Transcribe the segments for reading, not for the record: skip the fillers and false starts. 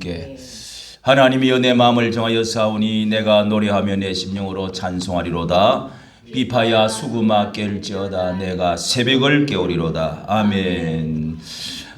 함께. 하나님이여 내 마음을 정하여 사오니 내가 노래하며 내 심령으로 찬송하리로다. 비파야 수구마 깰지어다 내가 새벽을 깨우리로다. 아멘.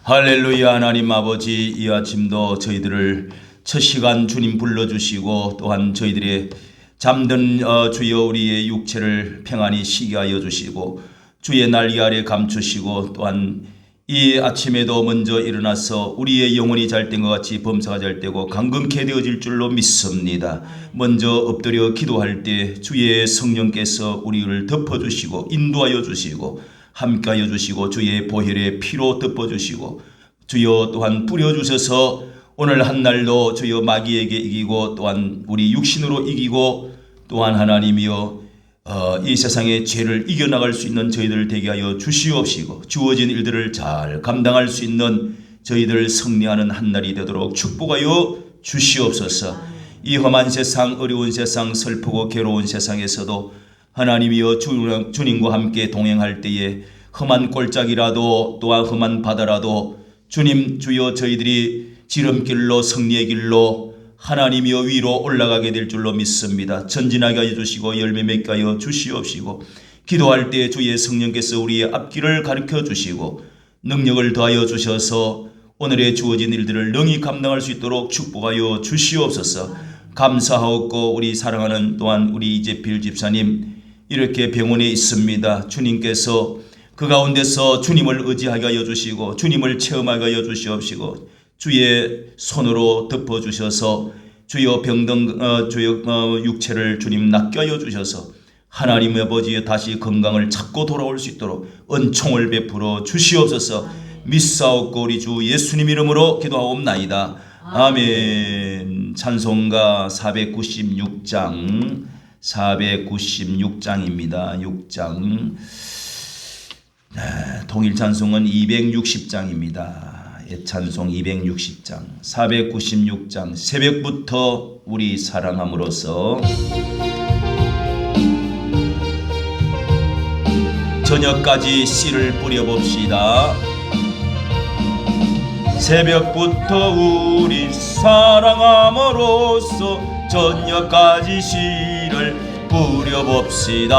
할렐루야. 하나님 아버지, 이 아침도 저희들을 첫 시간 주님 불러주시고 또한 저희들의 잠든 주여 우리의 육체를 평안히 쉬게 하여 주시고 주의 날개 아래 감추시고 또한 이 아침에도 먼저 일어나서 우리의 영혼이 잘된 것 같이 범사가 잘되고 강건케 되어질 줄로 믿습니다. 먼저 엎드려 기도할 때 주의 성령께서 우리를 덮어주시고 인도하여 주시고 함께하여 주시고 주의 보혈의 피로 덮어주시고 주여 또한 뿌려주셔서 오늘 한 날도 주여 마귀에게 이기고 또한 우리 육신으로 이기고 또한 하나님이여 이 세상의 죄를 이겨나갈 수 있는 저희들 되게 하여 주시옵시고 주어진 일들을 잘 감당할 수 있는 저희들 승리하는 한 날이 되도록 축복하여 주시옵소서. 이 험한 세상, 어려운 세상, 슬프고 괴로운 세상에서도 하나님이여 주님과 함께 동행할 때에 험한 골짜기라도 또한 험한 바다라도 주님 주여 저희들이 지름길로 승리의 길로 하나님이여 위로 올라가게 될 줄로 믿습니다. 전진하게 하여 주시고 열매 맺게 하여 주시옵시고 기도할 때 주의 성령께서 우리의 앞길을 가르쳐 주시고 능력을 더하여 주셔서 오늘의 주어진 일들을 능히 감당할 수 있도록 축복하여 주시옵소서. 감사하옵고 우리 사랑하는 또한 우리 이재필 집사님 이렇게 병원에 있습니다. 주님께서 그 가운데서 주님을 의지하게 하여 주시고 주님을 체험하게 하여 주시옵시고 주의 손으로 덮어주셔서 주여 병든 주여 육체를 주님 낫게 하여 주셔서 하나님의 아버지의 다시 건강을 찾고 돌아올 수 있도록 은총을 베풀어 주시옵소서. 믿사옵고 우리 주 예수님 이름으로 기도하옵나이다. 아멘. 찬송가 496장 496장입니다. 6장 통일 찬송은 260장입니다. 찬송 260장 496장 새벽부터 우리 사랑함으로써 저녁까지 씨를 뿌려봅시다. 새벽부터 우리 사랑함으로써 저녁까지 씨를 뿌려봅시다.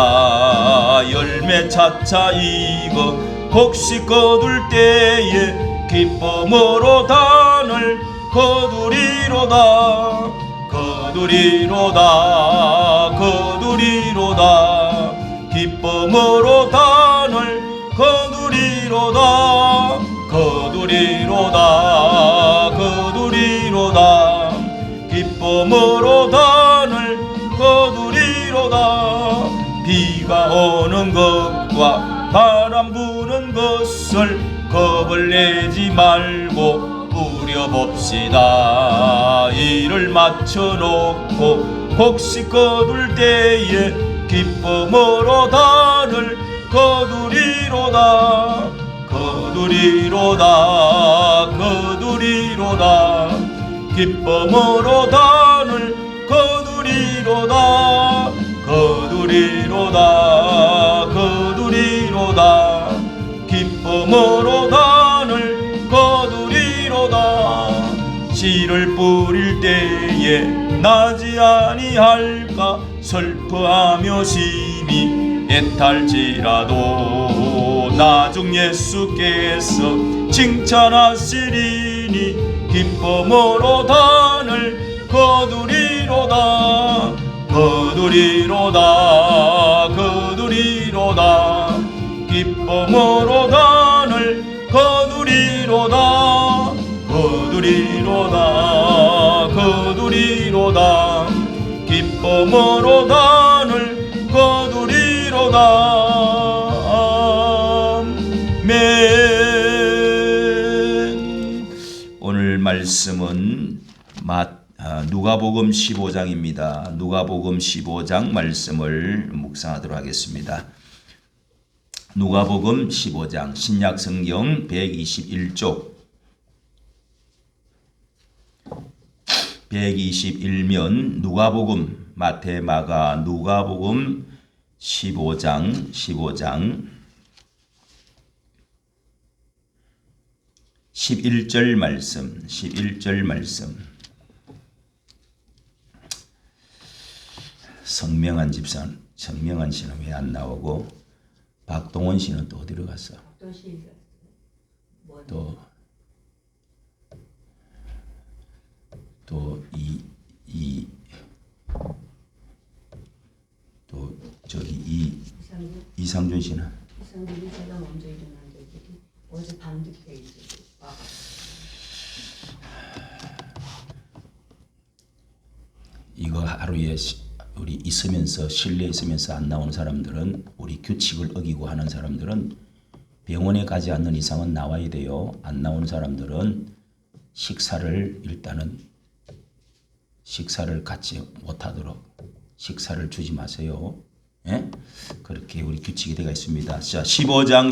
열매 차차 익어 혹시 거둘 때에 기쁨으로 단을 거두리로다. 거두리로다. 거두리로다. 기쁨으로 단을 거두리로다. 거두리로다. 거두리로다. 기쁨으로 단을 거두리로다. 비가 오는 것과 바람 부는 것을 겁을 내지 말고 뿌려봅시다. 이를 맞춰놓고 혹시 거둘 때에 기쁨으로 단을 거두리로다. 거두리로다. 거두리로다. 기쁨으로 단을 거두리로다. 거두리로다. 거두리로다. 기쁨으로 단을 거두리로다. 씨를 뿌릴 때에 나지 아니할까 슬퍼하며 심히 애탈지라도 나중 예수께서 칭찬하시리니 기쁨으로 단을 거두리로다. 거두리로다. 거두리로다. 기쁨으로 단을 거두리로다. 거두리로다. 거두리로다. 기쁨으로 단을 거두리로다. 아멘. 오늘 말씀은 누가복음 15장입니다. 누가복음 15장 말씀을 묵상하도록 하겠습니다. 누가복음 15장 신약성경 121쪽 121면 누가복음 마태 마가 누가복음 15장 11절 말씀 성명한 집사는 성명한 씨는 왜 안 나오고 박동원 씨는 또 어디로 갔어? 또 저기 이상준 씨는 이상준이 제가 먼저 일어난 적이 어제 밤늦게 있었어요. 이거 하루에 우리 있으면서 실내에 있으면서 안 나오는 사람들은 우리 규칙을 어기고 하는 사람들은 병원에 가지 않는 이상은 나와야 돼요. 안 나오는 사람들은 식사를 일단은 식사를 같이 못하도록 식사를 주지 마세요. 예? 그렇게 우리 규칙이 되어 있습니다. 자, 15장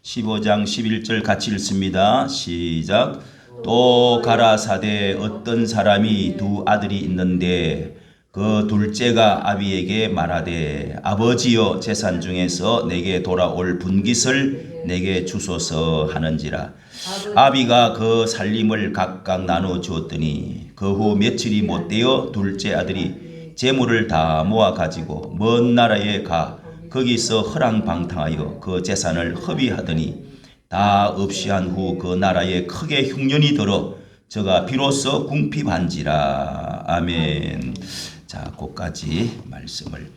11절 같이 읽습니다. 시작. 또 가라사대 어떤 사람이 두 아들이 있는데 그 둘째가 아비에게 말하되 아버지여 재산 중에서 내게 돌아올 분깃을 내게 주소서 하는지라. 아비가 그 살림을 각각 나누어 주었더니 그 후 며칠이 못되어 둘째 아들이 재물을 다 모아 가지고 먼 나라에 가 거기서 허랑방탕하여 그 재산을 허비하더니 다 없이 한 후 그 나라에 크게 흉년이 들어 저가 비로소 궁핍한지라. 아멘. 자, 그까지 말씀을.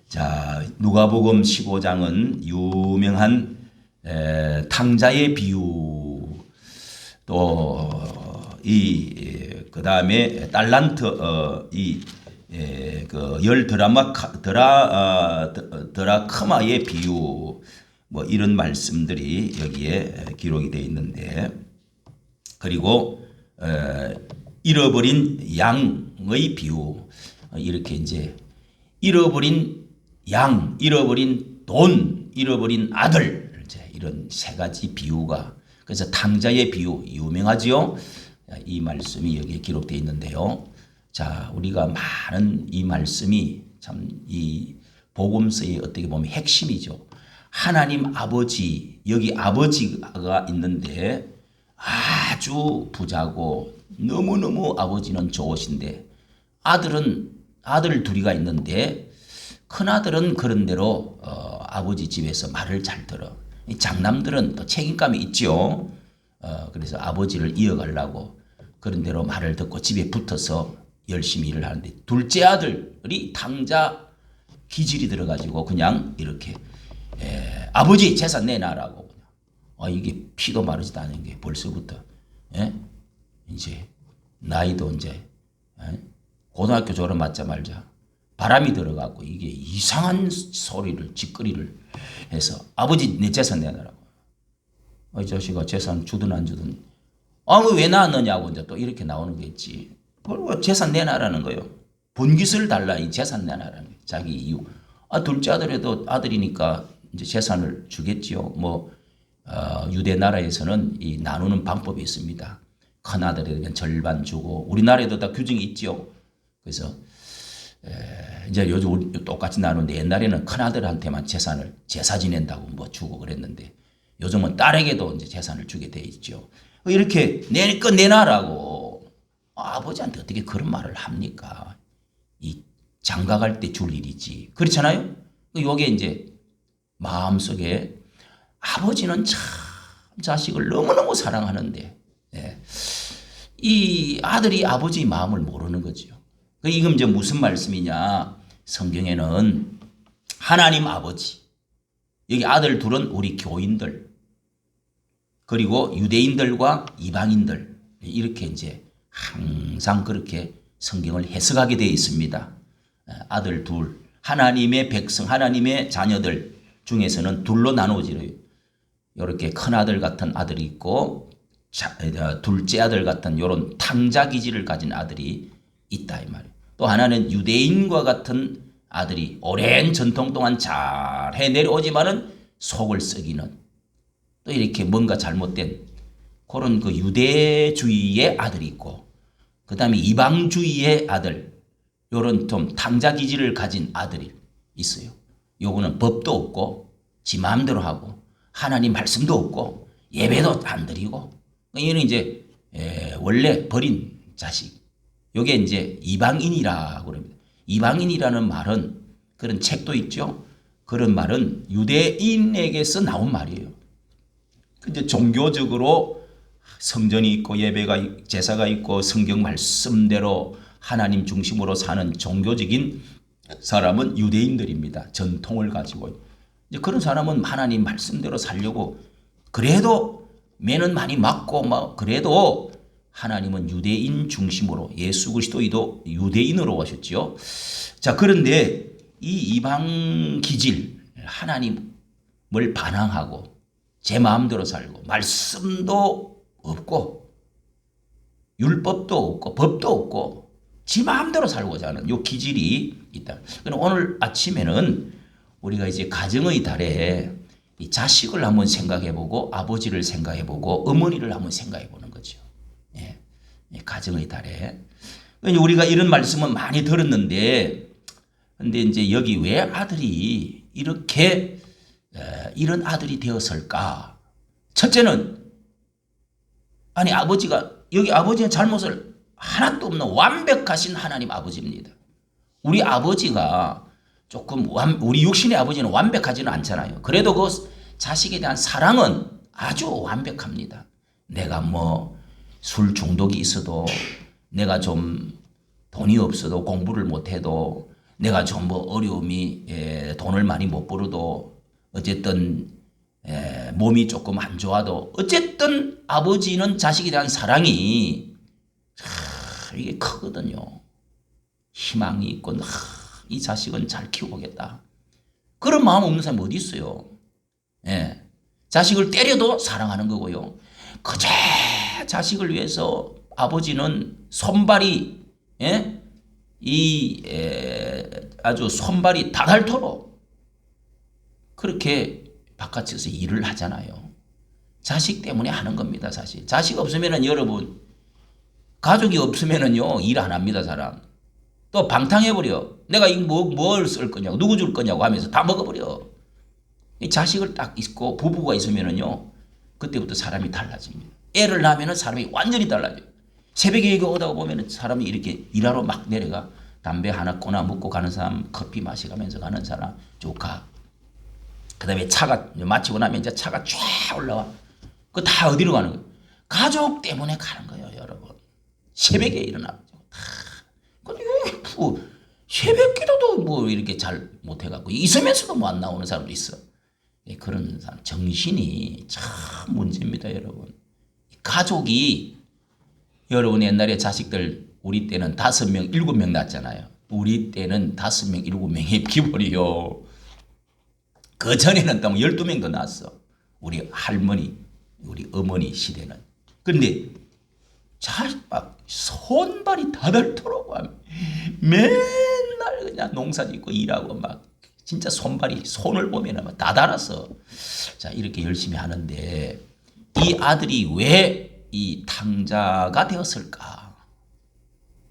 자, 누가복음 15장은 유명한 탕자의 비유, 또 그 다음에 달란트 그 열 드라크마의 비유, 뭐 이런 말씀들이 여기에 기록이 되어 있는데, 그리고 잃어버린 양의 비유, 이렇게 이제 잃어버린 양, 잃어버린 돈, 잃어버린 아들, 이제 이런 세 가지 비유가, 그래서 탕자의 비유 유명하지요. 이 말씀이 여기에 기록되어 있는데요. 자, 우리가 많은 이 말씀이 참 이 복음서의 어떻게 보면 핵심이죠. 하나님 아버지, 여기 아버지가 있는데 아주 부자고 너무너무 아버지는 좋으신데 아들 둘이가 있는데 큰아들은 그런 대로 아버지 집에서 말을 잘 들어. 이 장남들은 또 책임감이 있죠. 그래서 아버지를 이어가려고 그런 대로 말을 듣고 집에 붙어서 열심히 일을 하는데, 둘째 아들이 탕자 기질이 들어가지고 그냥 이렇게 아버지 재산 내놔라고. 이게 피도 마르지도 않은 게 벌써부터 이제 나이도 이제 고등학교 졸업 맞자마자 바람이 들어가고 이게 이상한 소리를 짓거리를 해서 아버지 내 재산 내놔라고. 이 자식아 재산 주든 안 주든 왜 낳았느냐고 이제 또 이렇게 나오는 게 있지. 그리고 재산 내놔라는 거예요. 분깃을 달라, 이 재산 내놔라는 거예요. 자기 이유. 둘째 아들에도 아들이니까 이제 재산을 주겠지요. 뭐 유대 나라에서는 이 나누는 방법이 있습니다. 큰 아들에게는 절반 주고, 우리나라에도 다 규정이 있지요. 그래서 이제 요즘 똑같이 나누는데, 옛날에는 큰 아들한테만 재산을 제사 지낸다고 뭐 주고 그랬는데, 요즘은 딸에게도 이제 재산을 주게 돼 있죠. 이렇게 내 거 내놔라고. 아버지한테 어떻게 그런 말을 합니까? 이 장가갈 때 줄 일이지. 그렇잖아요? 요게 이제 마음속에 아버지는 참 자식을 너무너무 사랑하는데, 이 아들이 아버지 마음을 모르는 거죠. 이건 이제 무슨 말씀이냐? 성경에는 하나님 아버지, 여기 아들 둘은 우리 교인들, 그리고 유대인들과 이방인들, 이렇게 이제 항상 그렇게 성경을 해석하게 되어 있습니다. 아들 둘, 하나님의 백성, 하나님의 자녀들 중에서는 둘로 나누어져요. 이렇게 큰 아들 같은 아들이 있고 둘째 아들 같은 이런 탕자 기질을 가진 아들이 있다 이 말이에요. 또 하나는 유대인과 같은 아들이 오랜 전통 동안 잘 해내려오지만은 속을 썩이는, 또 이렇게 뭔가 잘못된 그런 그 유대주의의 아들이 있고, 그 다음에 이방주의의 아들, 요런 좀 탕자 기질을 가진 아들이 있어요. 요거는 법도 없고 지 마음대로 하고 하나님 말씀도 없고 예배도 안 드리고, 이는 이제 원래 버린 자식. 요게 이제 이방인이라고 그럽니다. 이방인이라는 말은 그런 책도 있죠. 그런 말은 유대인에게서 나온 말이에요. 근데 종교적으로 성전이 있고 예배가 제사가 있고 성경 말씀대로 하나님 중심으로 사는 종교적인 사람은 유대인들입니다. 전통을 가지고. 이제 그런 사람은 하나님 말씀대로 살려고 그래도 매는 많이 맞고 막 그래도 하나님은 유대인 중심으로 예수 그리스도도 유대인으로 오셨죠. 자, 그런데 이 이방 기질 하나님을 반항하고 제 마음대로 살고 말씀도 없고 율법도 없고 법도 없고 지 마음대로 살고자 하는 요 기질이 있다. 그럼 오늘 아침에는 우리가 이제 가정의 달에 이 자식을 한번 생각해보고 아버지를 생각해보고 어머니를 한번 생각해보는 거죠. 예. 가정의 달에 우리가 이런 말씀은 많이 들었는데, 근데 이제 여기 왜 아들이 이렇게 이런 아들이 되었을까? 첫째는 아니 아버지가 여기 아버지의 잘못을 하나도 없는 완벽하신 하나님 아버지입니다. 우리 아버지가 조금 우리 육신의 아버지는 완벽하지는 않잖아요. 그래도 그 자식에 대한 사랑은 아주 완벽합니다. 내가 뭐 술 중독이 있어도 내가 좀 돈이 없어도 공부를 못해도 내가 좀 뭐 어려움이 돈을 많이 못 벌어도 어쨌든 몸이 조금 안 좋아도 어쨌든 아버지는 자식에 대한 사랑이 이게 크거든요. 희망이 있고 이 자식은 잘 키워보겠다. 그런 마음 없는 사람이 어디 있어요. 예. 자식을 때려도 사랑하는 거고요. 그저 자식을 위해서 아버지는 손발이 아주 손발이 다닳도록 그렇게 바깥에서 일을 하잖아요. 자식 때문에 하는 겁니다, 사실. 자식 없으면은 여러분 가족이 없으면은요 일 안 합니다, 사람. 또 방탕해버려. 내가 이거 뭘 쓸 거냐고 누구 줄 거냐고 하면서 다 먹어버려. 이 자식을 딱 있고 부부가 있으면은요 그때부터 사람이 달라집니다. 애를 낳으면은 사람이 완전히 달라져요. 새벽에 이거 오다가 보면은 사람이 이렇게 일하러 막 내려가. 담배 하나 꼬나 먹고 가는 사람, 커피 마시면서 가는 사람 쭉 가. 그 다음에 차가 마치고 나면 이제 차가 쫙 올라와. 그 다 어디로 가는 거예요? 가족 때문에 가는 거예요, 여러분. 새벽에 일어나가지고 다. 근데 새벽 기도도 뭐 이렇게 잘 못해갖고 있으면서도 뭐 안 나오는 사람도 있어. 그런 사람 정신이 참 문제입니다, 여러분. 가족이 여러분 옛날에 자식들 우리 때는 5명, 7명 낳았잖아요. 우리 때는 5명, 7명이 기본이요. 그 전에는 또 12명도 낳았어. 우리 할머니, 우리 어머니 시대는. 근데 막 손발이 다닳도록 맨날 그냥 농사 짓고 일하고 막 진짜 손을 보면 다 닳았어. 자, 이렇게 열심히 하는데 이 아들이 왜 이 탕자가 되었을까?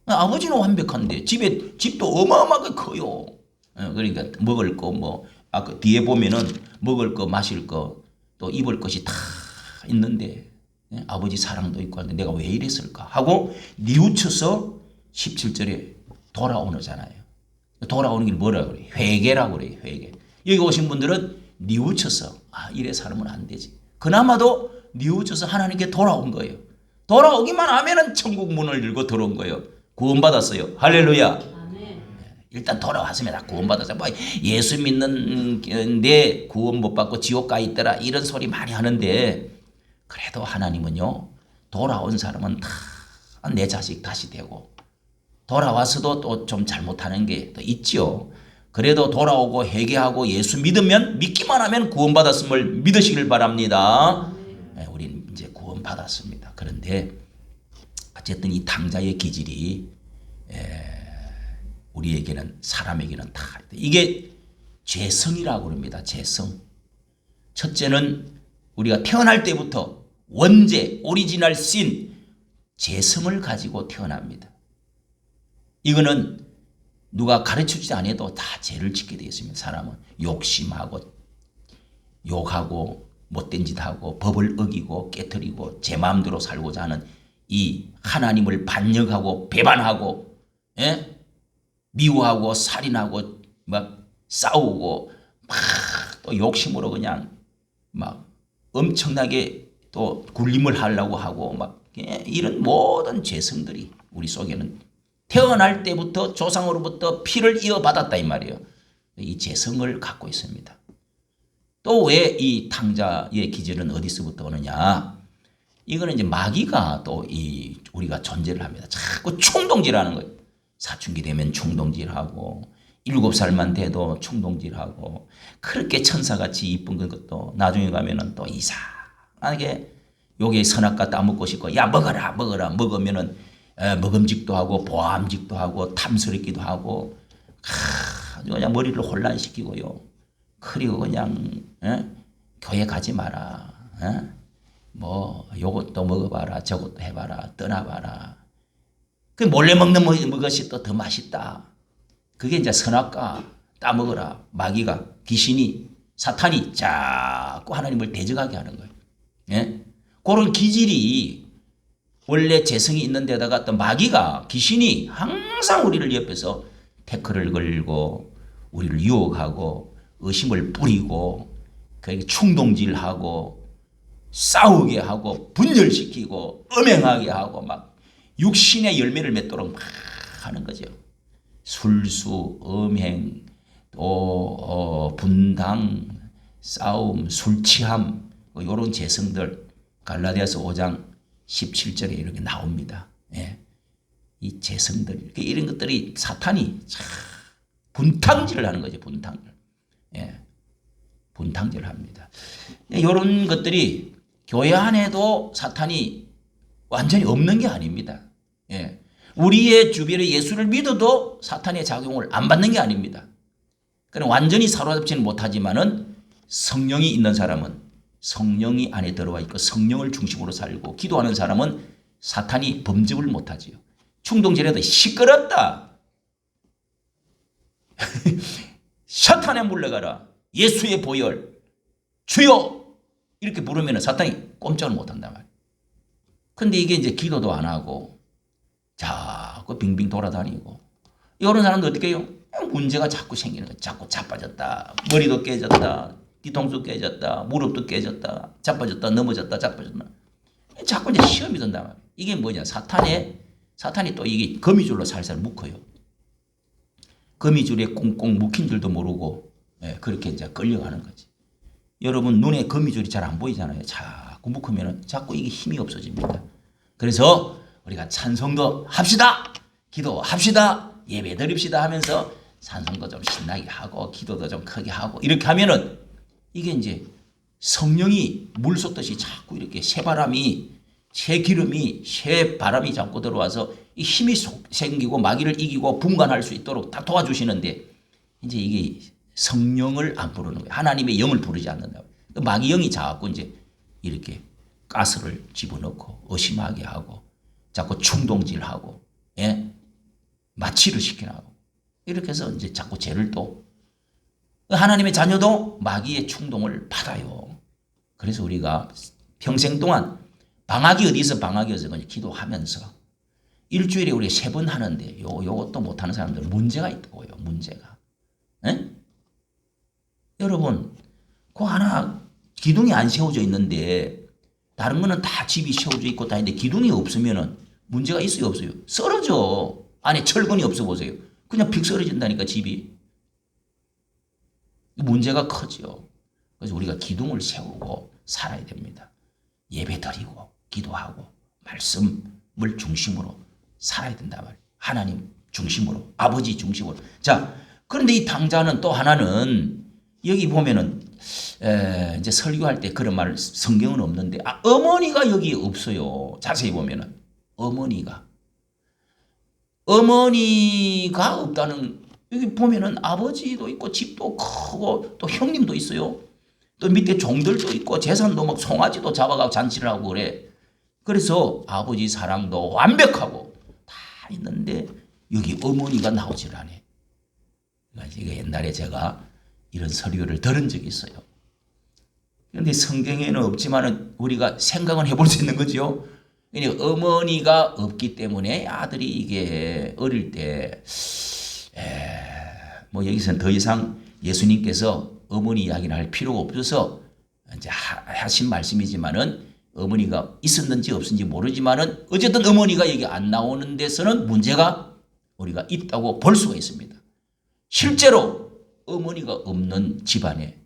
아버지는 완벽한데 집도 어마어마하게 커요. 그러니까 먹을 거 뭐 아까 뒤에 보면은 먹을 거 마실 거 또 입을 것이 다 있는데 아버지 사랑도 있고 하는데 내가 왜 이랬을까 하고 뉘우쳐서 17절에 돌아오잖아요. 돌아오는 게 뭐라고 그래요? 회개라고 그래요. 회개. 여기 오신 분들은 뉘우쳐서 이래 살면 안 되지. 그나마도 뉘우쳐서 하나님께 돌아온 거예요. 돌아오기만 하면은 천국 문을 열고 들어온 거예요. 구원받았어요. 할렐루야. 아멘. 일단 돌아왔으면 다 구원받았어요. 뭐 예수 믿는데 구원 못 받고 지옥 가 있더라 이런 소리 많이 하는데 그래도 하나님은요 돌아온 사람은 다 내 자식 다시 되고 돌아와서도 또 좀 잘못하는 게 또 있지요. 그래도 돌아오고 회개하고 예수 믿기만 하면 구원받았음을 믿으시길 바랍니다. 우리는 이제 구원받았습니다. 그런데 어쨌든 이 탕자의 기질이 우리에게는 사람에게는 다 이게 죄성이라고 합니다. 죄성. 첫째는 우리가 태어날 때부터 원죄, 오리지널 신, 죄성을 가지고 태어납니다. 이거는 누가 가르쳐주지 않아도 다 죄를 짓게 되어 있습니다. 사람은 욕심하고 욕하고 못된 짓하고 법을 어기고 깨트리고 제 마음대로 살고자 하는 이 하나님을 반역하고 배반하고 미워하고 살인하고 막 싸우고 막 또 욕심으로 그냥 막 엄청나게 또 굴림을 하려고 하고 막 이런 모든 죄성들이 우리 속에는 태어날 때부터 조상으로부터 피를 이어받았다 이 말이에요. 이 죄성을 갖고 있습니다. 또 왜 이 탕자의 기질은 어디서부터 오느냐? 이거는 이제 마귀가 또 이 우리가 존재를 합니다. 자꾸 충동질하는 거예요. 사춘기 되면 충동질하고 7살만 돼도 충동질하고 그렇게 천사같이 이쁜 것도 나중에 가면은 또 이상하게 요게 선악과 따먹고 싶고 야 먹어라 먹으면은 먹음직도 하고 보암직도 하고 탐스럽기도 하고 아주 그냥 머리를 혼란시키고요. 그리고 그냥 교회 가지 마라. 뭐 요것도 먹어봐라 저것도 해봐라 떠나봐라. 그 몰래 먹는 것이 또 더 맛있다. 그게 이제 선악과 따먹어라. 마귀가 귀신이 사탄이 자꾸 하나님을 대적하게 하는 거예요. 예? 그런 기질이 원래 재성이 있는 데다가 또 마귀가 귀신이 항상 우리를 옆에서 태클을 걸고 우리를 유혹하고 의심을 뿌리고 충동질하고 싸우게 하고 분열시키고 음행하게 하고 막 육신의 열매를 맺도록 막 하는 거죠. 술수, 음행, 또 분당, 싸움, 술취함 이런 재성들 갈라디아서 5장 17절에 이렇게 나옵니다. 예. 이 재성들 이런 것들이 사탄이 분탕질을 하는 거죠. 분탕질. 예. 분탕질을 합니다. 이런 것들이 교회 안에도 사탄이 완전히 없는 게 아닙니다. 예. 우리의 주변에 예수를 믿어도 사탄의 작용을 안 받는 게 아닙니다. 그럼 완전히 사로잡지는 못하지만은 성령이 있는 사람은 성령이 안에 들어와 있고 성령을 중심으로 살고 기도하는 사람은 사탄이 범접을 못하지요. 충동질에도 시끄럽다. 사탄에 물러가라. 예수의 보혈 주여 이렇게 부르면 사탄이 꼼짝을 못한단 말이에요. 근데 이게 이제 기도도 안 하고 자꾸 빙빙 돌아다니고 이런 사람도 어떻게 해요? 문제가 자꾸 생기는 거예요. 자꾸 자빠졌다. 머리도 깨졌다. 뒤통수 깨졌다. 무릎도 깨졌다. 자빠졌다. 넘어졌다. 자빠졌다. 자꾸 이제 시험이 든단 말이에요. 이게 뭐냐? 사탄이 또 이게 거미줄로 살살 묶어요. 거미줄에 꽁꽁 묶인 줄도 모르고 그렇게 이제 끌려가는 거지. 여러분 눈에 거미줄이 잘 안 보이잖아요. 자꾸 묶으면 자꾸 이게 힘이 없어집니다. 그래서 우리가 찬송도 합시다. 기도합시다. 예배 드립시다 하면서 찬송도 좀 신나게 하고 기도도 좀 크게 하고 이렇게 하면은 이게 이제 성령이 물 쏟듯이 자꾸 이렇게 새바람이 새기름이 새바람이 자꾸 들어와서 이 힘이 생기고 마귀를 이기고 분간할 수 있도록 다 도와주시는데 이제 이게 성령을 안 부르는 거예요. 하나님의 영을 부르지 않는다. 마귀 영이 자꾸 이제 이렇게 가스를 집어넣고 의심하게 하고 자꾸 충동질하고 마취를 시키라고 이렇게 해서 이제 자꾸 죄를 또 하나님의 자녀도 마귀의 충동을 받아요. 그래서 우리가 평생 동안 방학이 어디서 그냥 기도하면서 일주일에 우리 3번 하는데 요것도 못하는 사람들 문제가 있다고요. 문제가. 여러분 그 하나 기둥이 안 세워져 있는데 다른 거는 다 집이 세워져 있고 다 있는데 기둥이 없으면은 문제가 있어요 없어요? 썰어져. 안에 철근이 없어 보세요. 그냥 픽 썰어진다니까 집이. 문제가 커져. 그래서 우리가 기둥을 세우고 살아야 됩니다. 예배 드리고 기도하고 말씀을 중심으로 살아야 된다 말이에요. 하나님 중심으로 아버지 중심으로. 자 그런데 이 탕자는 또 하나는 여기 보면은 이제 설교할 때 그런 말 성경은 없는데 어머니가 여기 없어요. 자세히 보면은 어머니가 없다는 여기 보면은 아버지도 있고 집도 크고 또 형님도 있어요. 또 밑에 종들도 있고 재산도 막 송아지도 잡아가고 잔치를 하고 그래. 그래서 아버지 사랑도 완벽하고 다 있는데 여기 어머니가 나오질 않아요. 그러니까 옛날에 제가 이런 설교를 들은 적이 있어요. 그런데 성경에는 없지만 우리가 생각은 해볼 수 있는 거죠. 그러니까 어머니가 없기 때문에 아들이 이게 어릴 때 뭐 여기서는 더 이상 예수님께서 어머니 이야기를 할 필요가 없어서 이제 하신 말씀이지만은 어머니가 있었는지 없었는지 모르지만은 어쨌든 어머니가 여기 안 나오는 데서는 문제가 우리가 있다고 볼 수가 있습니다. 실제로 어머니가 없는 집안에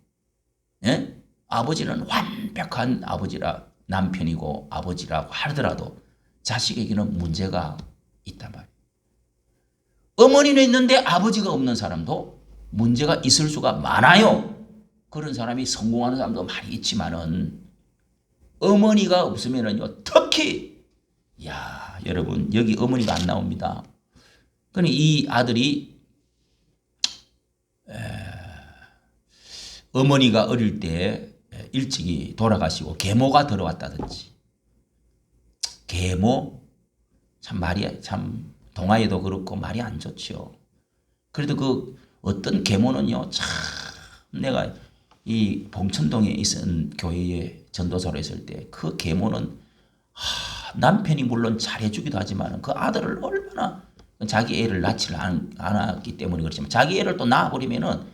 아버지는 완벽한 아버지라 남편이고 아버지라고 하더라도 자식에게는 문제가 있단 말이에요. 어머니는 있는데 아버지가 없는 사람도 문제가 있을 수가 많아요. 그런 사람이 성공하는 사람도 많이 있지만은 어머니가 없으면은요, 특히, 야, 여러분, 여기 어머니가 안 나옵니다. 그러니 이 아들이, 어머니가 어릴 때 일찍이 돌아가시고 계모가 들어왔다든지, 계모, 참 말이, 참, 동화에도 그렇고 말이 안 좋죠. 그래도 그 어떤 계모는요, 참, 내가 이 봉천동에 있은 교회에 전도사로 있을 때 그 계모는 남편이 물론 잘해주기도 하지만 그 아들을 얼마나 자기 애를 낳지를 않았기 때문에 그렇지만 자기 애를 또 낳아버리면은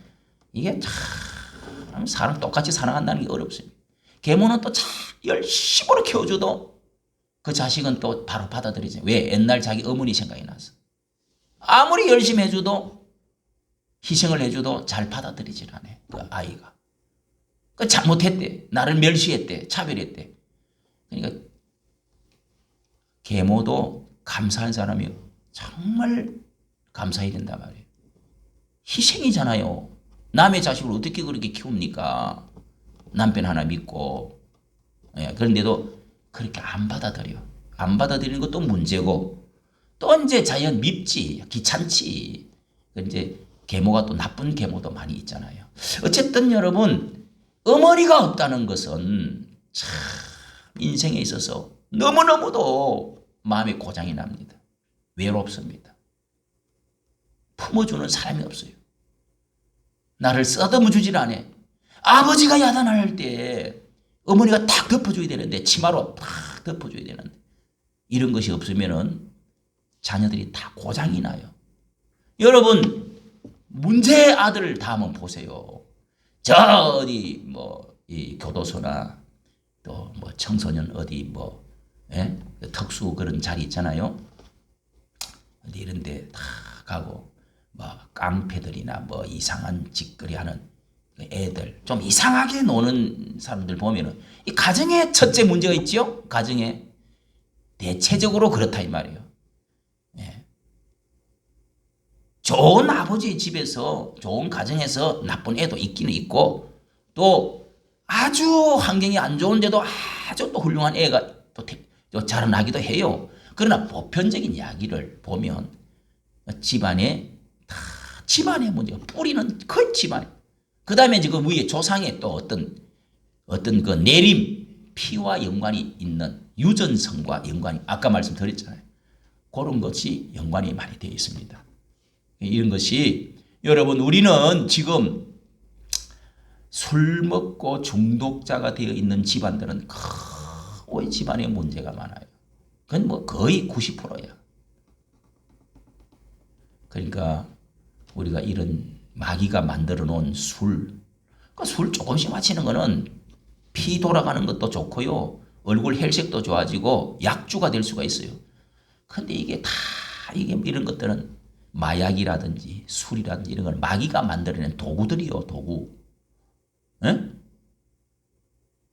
이게 참 사람 똑같이 사랑한다는 게 어렵습니다. 계모는 또 참 열심으로 키워줘도 그 자식은 또 바로 받아들이죠. 왜? 옛날 자기 어머니 생각이 나서. 아무리 열심히 해줘도 희생을 해줘도 잘 받아들이질 않아. 그 아이가. 그 잘못했대. 나를 멸시했대. 차별했대. 그러니까 계모도 감사한 사람이 정말 감사해야 된단 말이에요. 희생이잖아요. 남의 자식을 어떻게 그렇게 키웁니까? 남편 하나 믿고. 그런데도 그렇게 안 받아들여. 안 받아들이는 것도 문제고 또 이제 자연 밉지. 귀찮지. 이제 계모가 또 나쁜 계모도 많이 있잖아요. 어쨌든 여러분 어머니가 없다는 것은 참 인생에 있어서 너무너무도 마음에 고장이 납니다. 외롭습니다. 품어주는 사람이 없어요. 나를 쓰다듬어 주질 않아. 아버지가 야단할 때 어머니가 탁 덮어줘야 되는데 치마로 탁 덮어줘야 되는데 이런 것이 없으면은 자녀들이 다 고장이 나요. 여러분 문제 아들을 다 한번 보세요. 저 어디 뭐 이 교도소나 또 뭐 청소년 어디 뭐 특수 그런 자리 있잖아요. 어디 이런데 다 가고 뭐 깡패들이나 뭐 이상한 짓거리 하는 애들 좀 이상하게 노는 사람들 보면은 이 가정에 첫째 문제가 있죠. 가정에 대체적으로 그렇다 이 말이에요. 좋은 아버지 집에서 좋은 가정에서 나쁜 애도 있기는 있고 또 아주 환경이 안 좋은데도 아주 또 훌륭한 애가 또 자라나기도 해요. 그러나 보편적인 이야기를 보면 집안에 다 집안의 문제가 뿌리는 거의 집안. 그 다음에 지금 위에 조상의 또 어떤 그 내림 피와 연관이 있는 유전성과 연관이 아까 말씀드렸잖아요. 그런 것이 연관이 많이 되어 있습니다. 이런 것이 여러분 우리는 지금 술 먹고 중독자가 되어 있는 집안들은 거의 집안에 문제가 많아요. 그건 뭐 거의 90%야. 그러니까 우리가 이런 마귀가 만들어 놓은 술, 그러니까 술 조금씩 마시는 거는 피 돌아가는 것도 좋고요. 얼굴 혈색도 좋아지고 약주가 될 수가 있어요. 근데 이게 이런 것들은 마약이라든지 술이라든지 이런 걸 마귀가 만들어낸 도구들이요, 도구.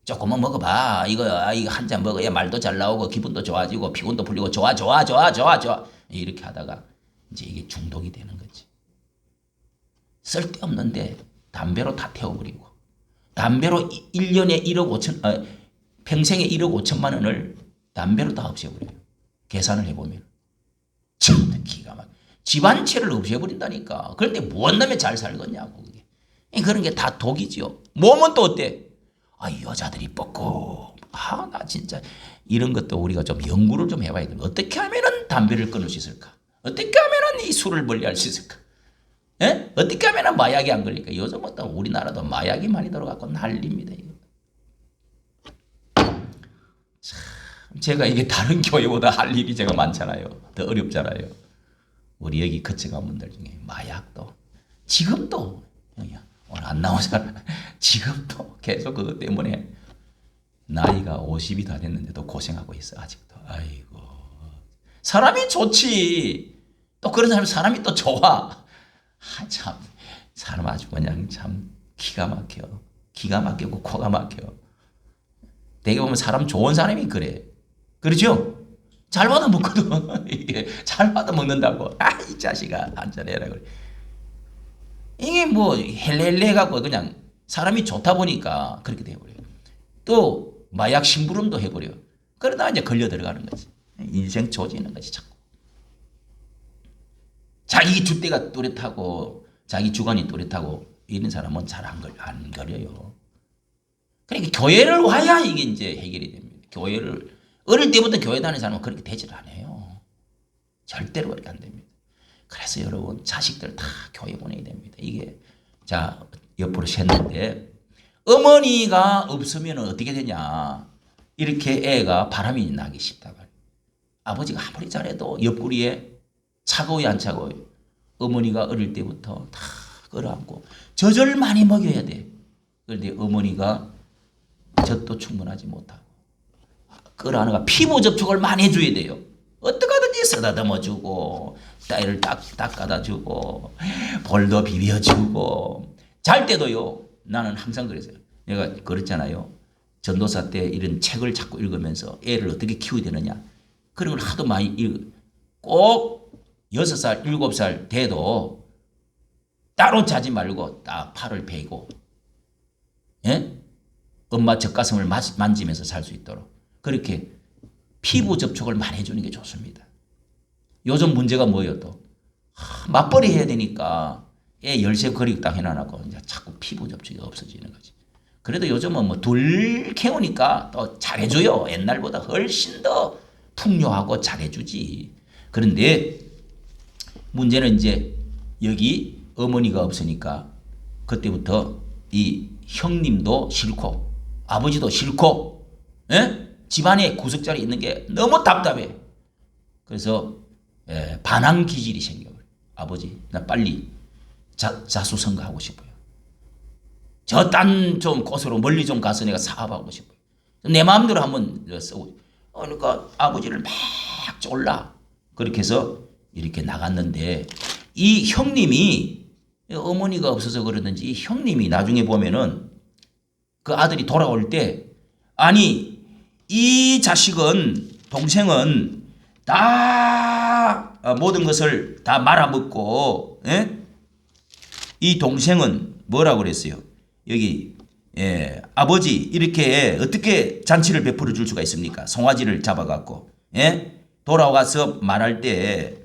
조금만 먹어봐. 이거 한 잔 먹어야 말도 잘 나오고 기분도 좋아지고 피곤도 풀리고 좋아. 이렇게 하다가 이제 이게 중독이 되는 거지. 쓸데없는데 담배로 다 태워버리고 담배로 1년에 1억 5천 평생에 1억 5천만 원을 담배로 다 없애버려요. 계산을 해보면 참 기가 막 집안채를 없애버린다니까. 그런데 무엇 때문에 잘 살겠냐고. 그게. 그런 게 다 독이죠. 몸은 또 어때? 여자들이 뻗고 나 진짜 이런 것도 우리가 좀 연구를 좀 해봐야 돼. 어떻게 하면은 담배를 끊을 수 있을까? 어떻게 하면은 이 술을 멀리할 수 있을까? 어떻게 하면은 마약이 안 걸릴까? 요즘은 또 우리나라도 마약이 많이 들어가고 난립니다. 이거. 참 제가 이게 다른 교회보다 할 일이 제가 많잖아요. 더 어렵잖아요. 우리 여기 거쳐간 분들 중에 마약도 지금도 오늘 안 나온 사람 지금도 계속 그것 때문에 나이가 50이 다 됐는데도 고생하고 있어 아직도. 아이고 사람이 좋지. 또 그런 사람이 또 좋아. 참 사람 아주 그냥 참 기가 막혀. 기가 막히고 코가 막혀. 되게 보면 사람 좋은 사람이 그래. 그렇죠? 잘 받아 먹거든. 이게 잘 받아 먹는다고. 이 자식아 한잔해라 그래. 이게 뭐 헬레헬레 해갖고 그냥 사람이 좋다 보니까 그렇게 돼버려요. 또 마약 심부름도 해버려. 그러다 이제 걸려 들어가는 거지. 인생 조지는 거지 자꾸. 자기 줏대가 또렷하고 자기 주관이 또렷하고 이런 사람은 잘 안 걸려요. 그러니까 교회를 와야 이게 이제 해결이 됩니다. 교회를 어릴 때부터 교회 다니는 사람은 그렇게 되질 않아요. 절대로 그렇게 안 됩니다. 그래서 여러분 자식들 다 교회 보내야 됩니다. 이게 자 옆으로 샜는데 어머니가 없으면 어떻게 되냐. 이렇게 애가 바람이 나기 쉽다 말이에요. 아버지가 아무리 잘해도 옆구리에 차가워요 안 차가워요. 어머니가 어릴 때부터 다 끌어안고 젖을 많이 먹여야 돼. 그런데 어머니가 젖도 충분하지 못하고 끌어안아가 피부 접촉을 많이 해줘야 돼요. 어떻게 하든지 쓰다듬어주고 딸을 닦아다 주고 볼도 비벼주고 잘 때도요. 나는 항상 그랬어요. 내가 그랬잖아요. 전도사 때 이런 책을 자꾸 읽으면서 애를 어떻게 키워야 되느냐 그런 걸 하도 많이 꼭 6살 7살 돼도 따로 자지 말고 딱 팔을 베고 예? 엄마 젖가슴을 만지면서 살 수 있도록 그렇게 피부 접촉을 많이 해주는 게 좋습니다. 요즘 문제가 뭐예요 또? 맞벌이 해야 되니까 애 열쇠 거리 딱 해놔놓고 이제 자꾸 피부 접촉이 없어지는 거지. 그래도 요즘은 뭐 둘 키우니까 또 잘해줘요. 옛날보다 훨씬 더 풍요하고 잘해주지. 그런데 문제는 이제 여기 어머니가 없으니까 그때부터 이 형님도 싫고 아버지도 싫고 예? 집안에 구석자리 있는 게 너무 답답해. 그래서 반항 기질이 생겨버려. 아버지 나 빨리 자수성가하고 싶어요. 저 딴 좀 곳으로 멀리 좀 가서 내가 사업하고 싶어요. 내 마음대로 한번 쓰고. 그러니까 아버지를 막 쫄라. 그렇게 해서 이렇게 나갔는데 이 형님이 어머니가 없어서 그러든지 이 형님이 나중에 보면은 그 아들이 돌아올 때 아니 이 자식은 동생은 다 모든 것을 다 말아먹고 이 동생은 뭐라고 그랬어요? 여기 아버지 이렇게 어떻게 잔치를 베풀어 줄 수가 있습니까? 송아지를 잡아갖고 돌아와서 말할 때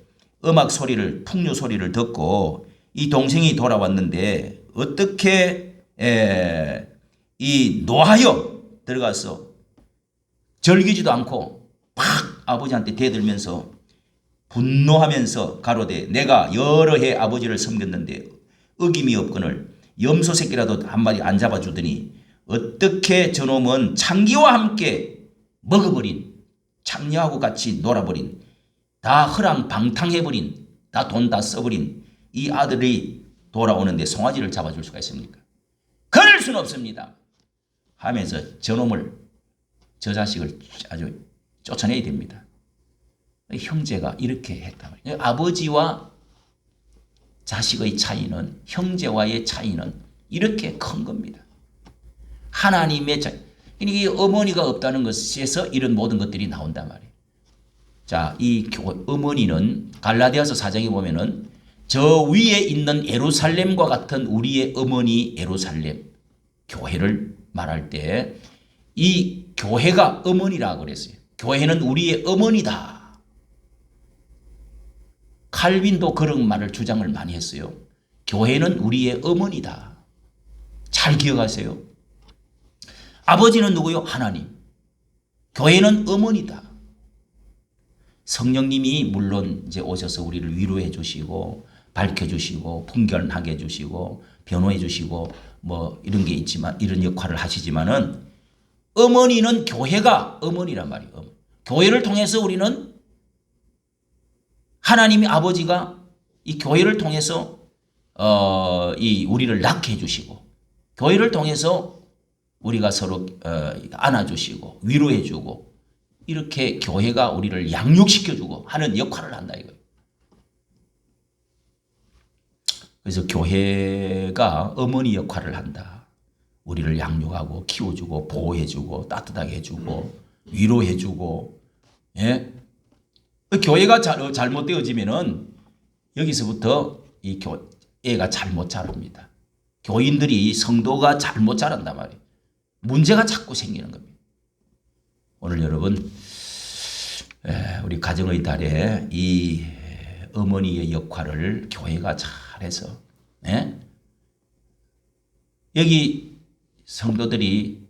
음악 소리를 풍류 소리를 듣고 이 동생이 돌아왔는데 어떻게 이 노하여 들어가서 절기지도 않고 팍 아버지한테 대들면서 분노하면서 가로되 내가 여러 해 아버지를 섬겼는데 어김이 없거늘 염소 새끼라도 한마디 안 잡아주더니 어떻게 저놈은 창기와 함께 먹어버린 창녀하고 같이 놀아버린 다 허랑방탕해버린 다 돈 다 써버린 이 아들이 돌아오는데 송아지를 잡아줄 수가 있습니까? 그럴 수는 없습니다 하면서 저 자식을 아주 쫓아내야 됩니다. 형제가 이렇게 했단 말이에요. 아버지와 자식의 차이는 형제와의 차이는 이렇게 큰 겁니다. 하나님의 차이. 이게 어머니가 없다는 것에서 이런 모든 것들이 나온단 말이에요. 자, 이 어머니는 갈라디아서 4장에 보면은 저 위에 있는 예루살렘과 같은 우리의 어머니 예루살렘 교회를 말할 때 이 교회가 어머니라고 그랬어요. 교회는 우리의 어머니다. 칼빈도 그런 말을 주장을 많이 했어요. 교회는 우리의 어머니다. 잘 기억하세요. 아버지는 누구요? 하나님. 교회는 어머니다. 성령님이 물론 이제 오셔서 우리를 위로해 주시고 밝혀 주시고 분별하게 해 주시고 변호해 주시고 뭐 이런 게 있지만 이런 역할을 하시지만은 어머니는 교회가 어머니란 말이에요. 교회를 통해서 우리는 하나님이 아버지가 이 교회를 통해서 이 우리를 낳게 해주시고 교회를 통해서 우리가 서로 안아주시고 위로해주고 이렇게 교회가 우리를 양육시켜주고 하는 역할을 한다 이거예요. 그래서 교회가 어머니 역할을 한다. 우리를 양육하고 키워주고 보호해주고 따뜻하게 해주고 위로해주고 예? 교회가 잘못되어지면은 여기서부터 이 애가 잘못 자랍니다. 교인들이 성도가 잘못 자란단 말이에요. 문제가 자꾸 생기는 겁니다. 오늘 여러분 우리 가정의 달에 이 어머니의 역할을 교회가 잘해서 여기 성도들이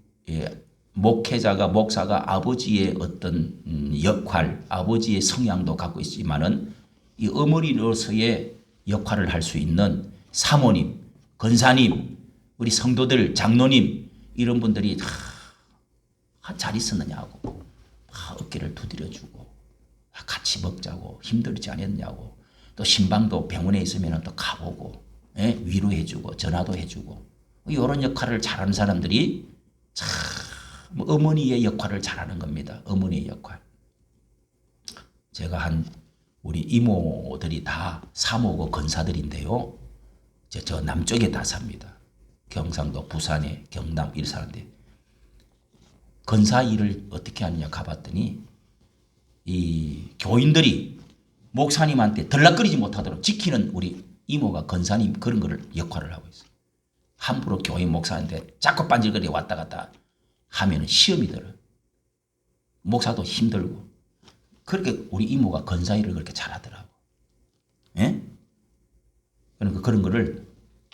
목회자가 목사가 아버지의 어떤 역할, 아버지의 성향도 갖고 있지만은 이 어머니로서의 역할을 할 수 있는 사모님, 권사님, 우리 성도들, 장로님 이런 분들이 다 잘 있었느냐고 어깨를 두드려주고 같이 먹자고 힘들지 않았냐고 또 신방도 병원에 있으면 또 가보고 위로해주고 전화도 해주고 이런 역할을 잘하는 사람들이 참 어머니의 역할을 잘하는 겁니다. 어머니의 역할. 제가 우리 이모들이 다 사모고 권사들인데요. 저 남쪽에 다 삽니다. 경상도, 부산에, 경남 이런 사람들. 권사 일을 어떻게 하느냐 가봤더니 이 교인들이 목사님한테 들락거리지 못하도록 지키는 우리 이모가 권사님 그런 거를 역할을 하고 있어요. 함부로 교인 목사한테 자꾸 반질거리 왔다 갔다 하면 시험이 들어요. 목사도 힘들고. 그렇게 우리 이모가 권사 일을 그렇게 잘하더라고. 예? 그러니까 그런 거를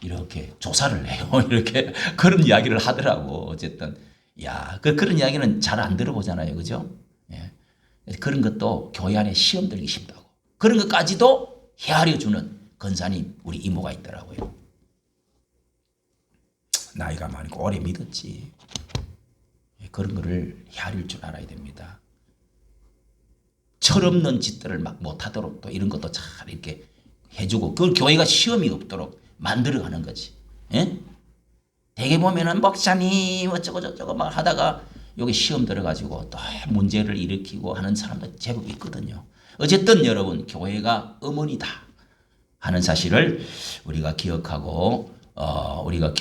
이렇게 조사를 해요. 이렇게 그런 이야기를 하더라고. 어쨌든 야, 그런 이야기는 잘 안 들어보잖아요. 그죠? 예. 그런 것도 교회 안에 시험 들기 쉽다고. 그런 것까지도 헤아려주는 권사님 우리 이모가 있더라고요. 나이가 많고 오래 믿었지. 그런 거를 헤아릴 줄 알아야 됩니다. 철없는 짓들을 막 못하도록 또 이런 것도 잘 이렇게 해주고 그걸 교회가 시험이 없도록 만들어가는 거지. 예? 대개 보면은 목사님 어쩌고 저쩌고 막 하다가 여기 시험 들어가지고 또 문제를 일으키고 하는 사람도 제법 있거든요. 어쨌든 여러분 교회가 어머니다 하는 사실을 우리가 기억하고 우리가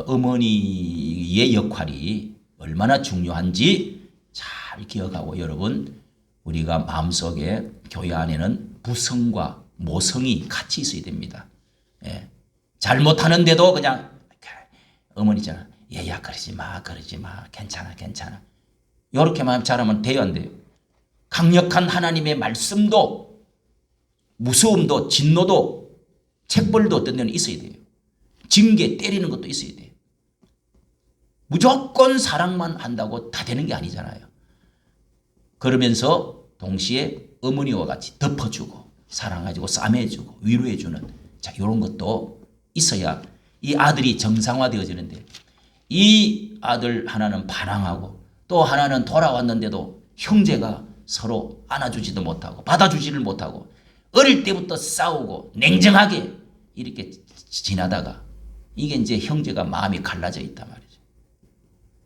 어머니의 역할이 얼마나 중요한지 잘 기억하고 여러분 우리가 마음속에 교회 안에는 부성과 모성이 같이 있어야 됩니다. 예. 잘못하는데도 그냥 어머니잖아. 얘야 그러지 마 괜찮아 이렇게만 잘하면 돼요 안 돼요? 강력한 하나님의 말씀도 무서움도 진노도 책벌도 어떤 데는 있어야 돼요. 징계 때리는 것도 있어야 돼요. 무조건 사랑만 한다고 다 되는 게 아니잖아요. 그러면서 동시에 어머니와 같이 덮어주고 사랑해주고 싸매주고 위로해주는 자 이런 것도 있어야 이 아들이 정상화되어지는데 이 아들 하나는 반항하고 또 하나는 돌아왔는데도 형제가 서로 안아주지도 못하고 받아주지를 못하고 어릴 때부터 싸우고 냉정하게 이렇게 지나다가 이게 이제 형제가 마음이 갈라져 있단 말이죠.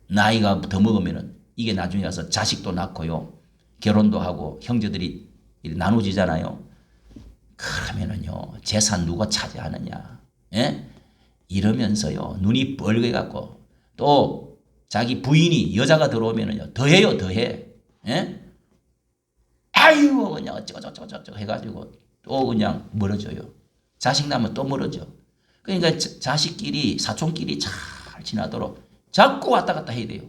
나이가 더 먹으면은 이게 나중에 가서 자식도 낳고요. 결혼도 하고 형제들이 나눠지잖아요. 그러면은요 재산 누가 차지하느냐. 예? 이러면서요 눈이 뻘개갖고 또 자기 부인이 여자가 들어오면은요 더해요 더해. 예? 아유 그냥 어쩌고 해가지고 또 그냥 멀어져요. 자식 낳으면 또 멀어져. 그러니까 자식끼리 사촌끼리 잘 지나도록 자꾸 왔다 갔다 해야 돼요.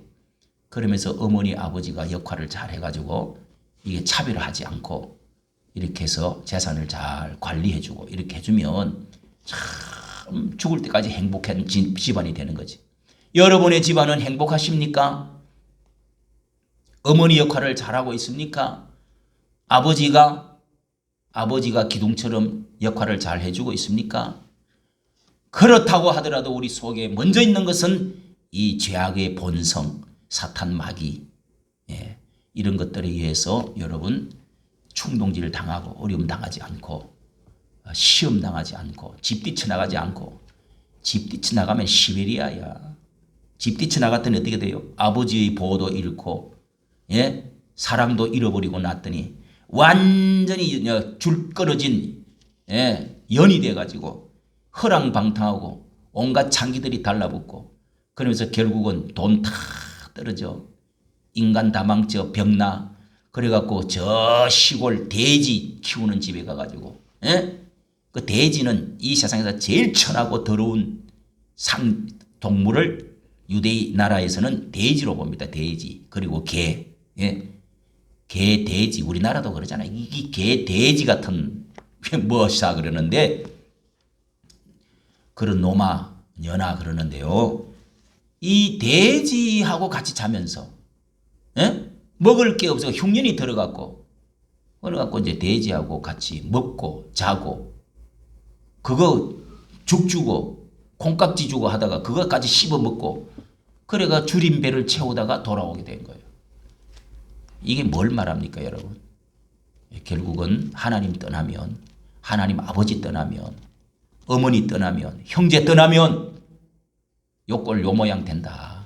그러면서 어머니 아버지가 역할을 잘 해가지고 이게 차별하지 않고 이렇게 해서 재산을 잘 관리해주고 이렇게 해주면 참 죽을 때까지 행복한 집안이 되는 거지. 여러분의 집안은 행복하십니까? 어머니 역할을 잘하고 있습니까? 아버지가 기둥처럼 역할을 잘 해주고 있습니까? 그렇다고 하더라도 우리 속에 먼저 있는 것은 이 죄악의 본성, 사탄 마귀 이런 것들에 의해서 여러분 충동질을 당하고 어려움 당하지 않고 시험 당하지 않고 집 뛰쳐나가지 않고 집 뛰쳐나가면 시베리아야. 집 뛰쳐나갔더니 어떻게 돼요? 아버지의 보호도 잃고 예? 사랑도 잃어버리고 났더니 완전히 줄 끊어진 예? 연이 돼가지고 허랑방탕하고 온갖 창기들이 달라붙고 그러면서 결국은 돈 다 떨어져 인간 다망쳐 병나 그래갖고 저 시골 돼지 키우는 집에 가가지고 예? 그 돼지는 이 세상에서 제일 천하고 더러운 동물을 유대인 나라에서는 돼지로 봅니다. 돼지 그리고 개 예? 개 돼지 우리나라도 그러잖아요. 이 개 돼지 같은 뭐사 그러는데 그런 노마 연하 그러는데요. 이 돼지하고 같이 자면서 예? 먹을 게 없어 흉년이 들어갔고 그래갖고 이제 돼지하고 같이 먹고 자고 그거 죽 주고 콩깍지 주고 하다가 그거까지 씹어 먹고 그래가 줄인 배를 채우다가 돌아오게 된 거예요. 이게 뭘 말합니까 여러분? 결국은 하나님 떠나면 하나님 아버지 떠나면 어머니 떠나면 형제 떠나면 요꼴 요 모양 된다.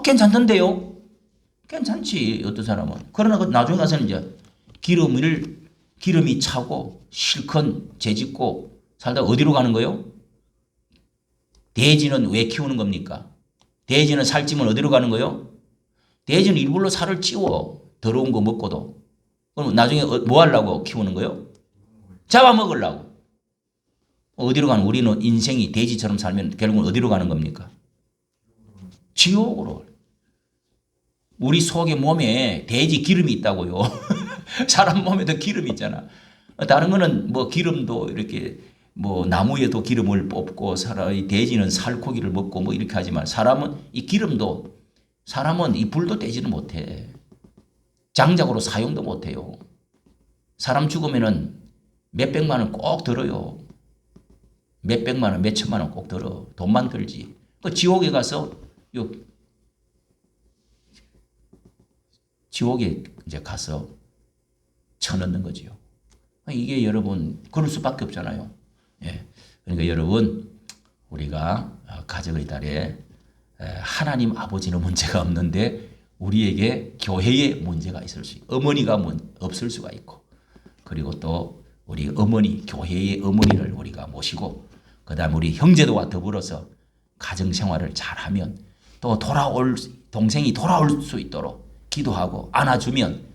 괜찮던데요? 괜찮지 어떤 사람은. 그러나 그 나중에 가서는 이제 기름이 차고 실컷 재짓고 살다 어디로 가는 거요? 돼지는 왜 키우는 겁니까? 돼지는 살찌면 어디로 가는 거요? 돼지는 일부러 살을 찌워 더러운 거 먹고도. 그럼 나중에 뭐 하려고 키우는 거요? 잡아먹으려고. 어디로 가는 우리는 인생이 돼지처럼 살면 결국은 어디로 가는 겁니까? 지옥으로. 우리 속에 몸에 돼지 기름이 있다고요. 사람 몸에도 기름이 있잖아. 다른 거는 뭐 기름도 이렇게 뭐 나무에도 기름을 뽑고 이 돼지는 살코기를 먹고 뭐 이렇게 하지만 사람은 이 기름도 사람은 이 불도 떼지는 못해. 장작으로 사용도 못해요. 사람 죽으면은 몇백만 원 꼭 들어요. 몇백만 원, 몇천만 원 꼭 들어. 돈만 들지. 그 지옥에 가서 지옥에 이제 가서 쳐넣는 거지요. 이게 여러분 그럴 수밖에 없잖아요. 예. 그러니까 여러분 우리가 가정의 달에 하나님 아버지는 문제가 없는데 우리에게 교회에 문제가 있을 수 있고 어머니가 없을 수가 있고 그리고 또 우리 어머니 교회의 어머니를 우리가 모시고 그다음 우리 형제도와 더불어서 가정생활을 잘하면 또 동생이 돌아올 수 있도록 기도하고 안아주면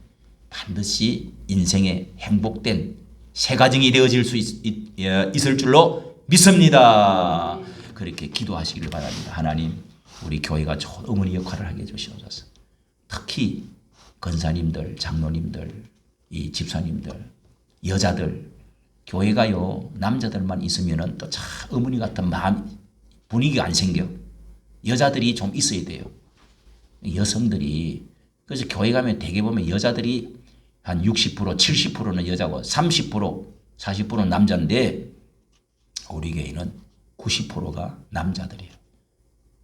반드시 인생의 행복된 새 가정이 되어질 수 있을 줄로 믿습니다. 그렇게 기도하시길 바랍니다. 하나님 우리 교회가 좋은 어머니 역할을 하게 해주시옵소서. 특히 권사님들, 장로님들, 이 집사님들, 여자들 교회가요 남자들만 있으면은 또 참 어머니 같은 마음 분위기가 안 생겨. 여자들이 좀 있어야 돼요. 여성들이 그래서 교회 가면 대개 보면 여자들이 한 60%, 70%는 여자고 30%, 40%는 남자인데 우리 교회는 90%가 남자들이에요.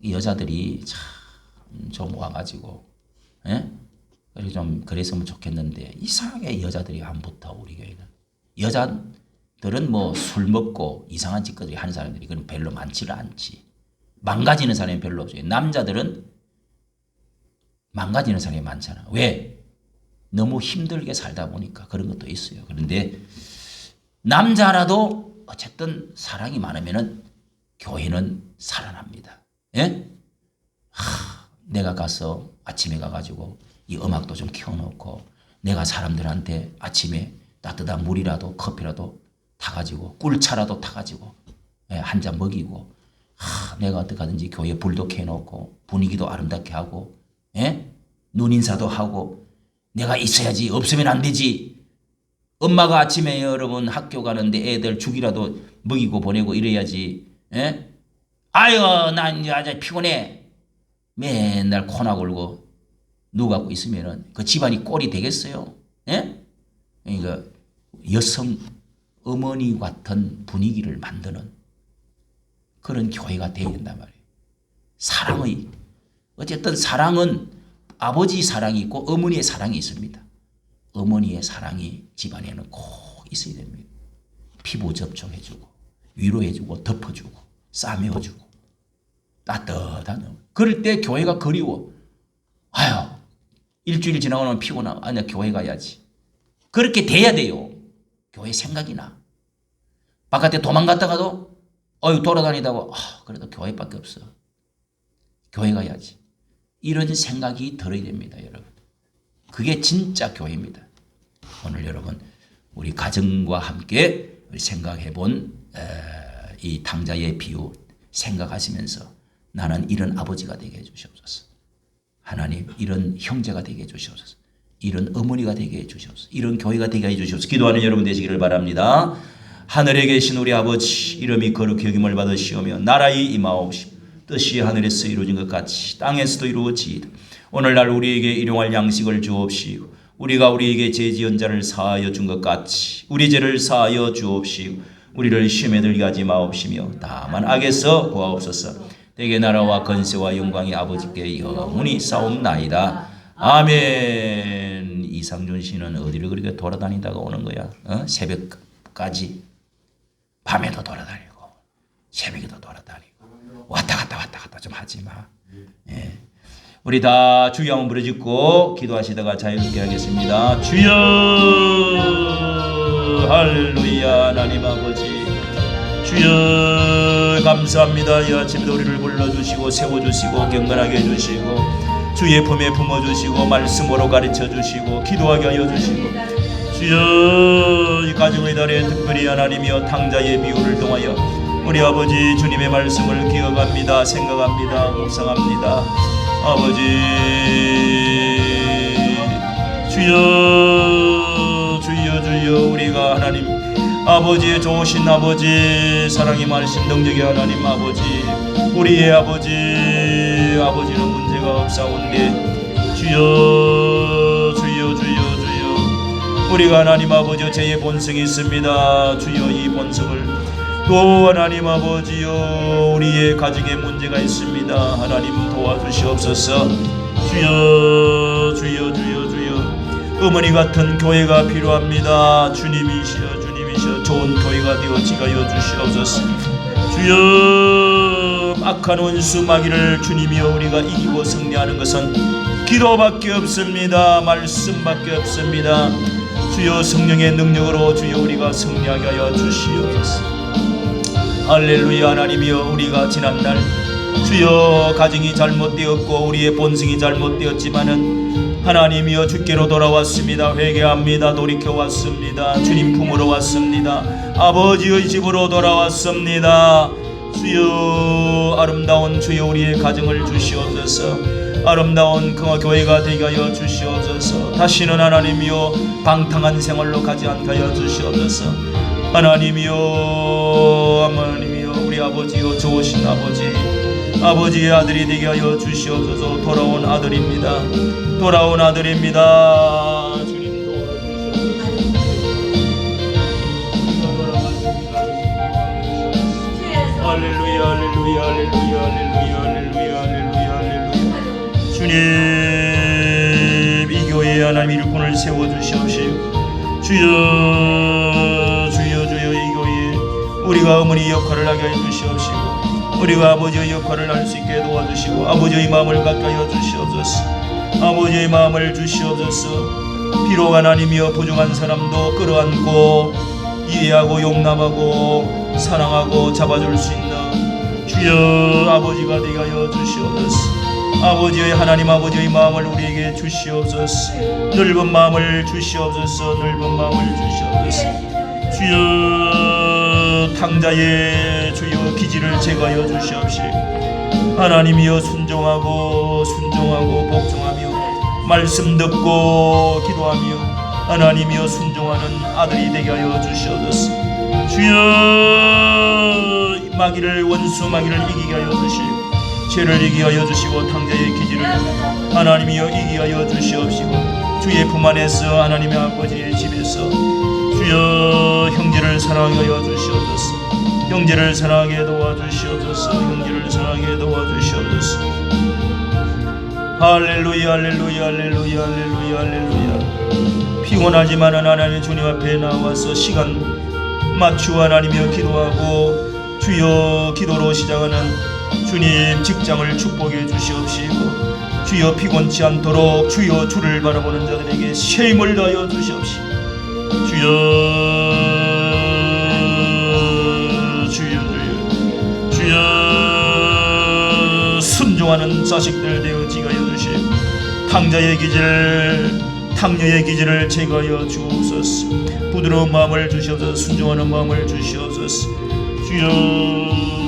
이 여자들이 참 좀 와가지고 예? 좀 그랬으면 좋겠는데 이상하게 여자들이 안 붙어 우리 교회는. 여자들은 뭐 술 먹고 이상한 짓거리 하는 사람들이 그건 별로 많지는 않지. 망가지는 사람이 별로 없어요. 남자들은 망가지는 사람이 많잖아. 왜? 너무 힘들게 살다 보니까 그런 것도 있어요. 그런데 남자라도 어쨌든 사랑이 많으면은 교회는 살아납니다. 예? 내가 가서 아침에 가가지고 이 음악도 좀 켜놓고 내가 사람들한테 아침에 따뜻한 물이라도 커피라도 타가지고 꿀차라도 타가지고 한 잔 먹이고 내가 어떻게 하든지 교회 불도 켜놓고 분위기도 아름답게 하고 눈인사도 하고 내가 있어야지 없으면 안 되지. 엄마가 아침에 여러분 학교 가는데 애들 죽이라도 먹이고 보내고 이래야지. 아유 난 이제 아주 피곤해. 맨날 코나 골고 누워 갖고 있으면은 그 집안이 꼴이 되겠어요? 그러니까 여성 어머니 같은 분위기를 만드는 그런 교회가 되어야 된단 말이에요. 사랑의 어쨌든 사랑은 아버지 사랑이 있고 어머니의 사랑이 있습니다. 어머니의 사랑이 집안에는 꼭 있어야 됩니다. 피부 접촉해주고 위로해주고 덮어주고 싸매어주고 따뜻한 그럴 때 교회가 그리워. 아유 일주일 지나고 나면 피곤하고 아니야 교회 가야지. 그렇게 돼야 돼요. 교회 생각이 나. 바깥에 도망갔다가도 돌아다니다가 그래도 교회밖에 없어. 교회 가야지. 이런 생각이 들어야 됩니다, 여러분. 그게 진짜 교회입니다. 오늘 여러분 우리 가정과 함께 생각해본 이 탕자의 비유 생각하시면서 나는 이런 아버지가 되게 해주시옵소서. 하나님 이런 형제가 되게 해주시옵소서. 이런 어머니가 되게 해주시옵소서. 이런 교회가 되게 해주시옵소서. 기도하는 여러분 되시기를 바랍니다. 하늘에 계신 우리 아버지 이름이 거룩히 여김을 받으시오며 나라의 임하옵시며 뜻이 하늘에서 이루어진 것 같이 땅에서도 이루어지이다. 오늘날 우리에게 일용할 양식을 주옵시고 우리가 우리에게 죄 지은 자를 사하여 준 것 같이 우리 죄를 사하여 주옵시고 우리를 시험에 들게 하지 마옵시며 다만 악에서 구하옵소서. 대개 나라와 건세와 영광이 아버지께 영원히 싸움나이다. 아멘. 이상준 씨는 어디를 그렇게 돌아다니다가 오는 거야? 새벽까지 밤에도 돌아다니고 새벽에도 돌아다니고 왔다 갔다 좀 하지 마. 예. 우리 다 주여 한번 부르짖고 기도하시다가 자유롭게 하겠습니다. 주여 할렐루야. 하나님 아버지 주여 감사합니다. 이 아침에도 우리를 불러주시고 세워주시고 경건하게 해주시고 주의 품에 품어주시고 말씀으로 가르쳐주시고 기도하게 하여 주시고 주여 이 가정의 달에 특별히 하나님이여 탕자의 비유를 통하여 우리 아버지 주님의 말씀을 기억합니다. 생각합니다. 묵상합니다. 아버지 주여 우리가 하나님 아버지의 좋으신 아버지 사랑이 많으신 능력의 하나님 아버지 우리의 아버지는 문제가 없사온데 주여 우리가 하나님 아버지 죄의 본성이 있습니다. 주여 이 본성을 또 하나님 아버지여 우리의 가정에 문제가 있습니다. 하나님 도와주시옵소서. 주여 어머니 같은 교회가 필요합니다. 주님이시여 좋은 교회가 되어지게 하여 주시옵소서. 주여 악한 원수 마귀를 주님이여 우리가 이기고 승리하는 것은 기도밖에 없습니다. 말씀밖에 없습니다. 주여 성령의 능력으로 주여 우리가 승리하게 하여 주시옵소서. 할렐루야. 하나님이여 우리가 지난날 주여 가정이 잘못되었고 우리의 본성이 잘못되었지만은 하나님이여 주께로 돌아왔습니다. 회개합니다. 돌이켜왔습니다. 주님 품으로 왔습니다. 아버지의 집으로 돌아왔습니다. 주여 아름다운 주여 우리의 가정을 주시옵소서. 아름다운 그 교회가 되게 하여 주시옵소서. 다시는 하나님이여 방탕한 생활로 가지 않게 하여 주시옵소서. 하나님이여 우리 아버지여 좋으신 아버지의 아들이 되게 하여 주시옵소서. 돌아온 아들입니다. 주님 도와주시옵소서. 할렐루야. 주님 이 교회에 하나님 일꾼을 세워주시옵시고 주여 이 교회에 우리가 어머니 역할을 하게 해주시옵시고 우리가 아버지의 역할을 할 수 있게 도와주시고 아버지의 마음을 갖게 하여 주시옵소서. 아버지의 마음을 주시옵소서. 비록 하나님이여 부족한 사람도 끌어안고 이해하고 용납하고 사랑하고 잡아줄 수 있는 주여 아버지가 되게 하여 주시옵소서. 아버지의 하나님 아버지의 마음을 우리에게 주시옵소서. 넓은 마음을 주시옵소서. 주여 탕자의 주여 기지를 제거하여 주시옵시고 하나님이여 순종하고 복종하며 말씀 듣고 기도하며 하나님이여 순종하는 아들이 되게 하여 주시옵소서. 주여 원수 마귀를 이기게 하여 주시고 죄를 이기게 하여 주시고 탕자의 기지를 하나님이여 이기게 하여 주시옵시고 주의 품 안에서 하나님의 아버지의 집에서 주여 형제를 사랑하게 하여 주시옵소서. 형제를 사랑하게 도와주시옵소서. 할렐루야. 피곤하지만은 하나님 주님 앞에 나와서 시간 맞추어 하나님이여 기도하고 주여 기도로 시작하는 주님 직장을 축복해 주시옵시고 주여 피곤치 않도록 주여 주를 바라보는 자들에게 새 힘을 더하여 주시옵시고 주여 순종하는 자식들 되어지게 하여 주시고 탕자의 기질 탕녀의 기질을 제거하여 주옵소서. 부드러운 마음을 주시옵소서. 순종하는 마음을 주시옵소서. 주여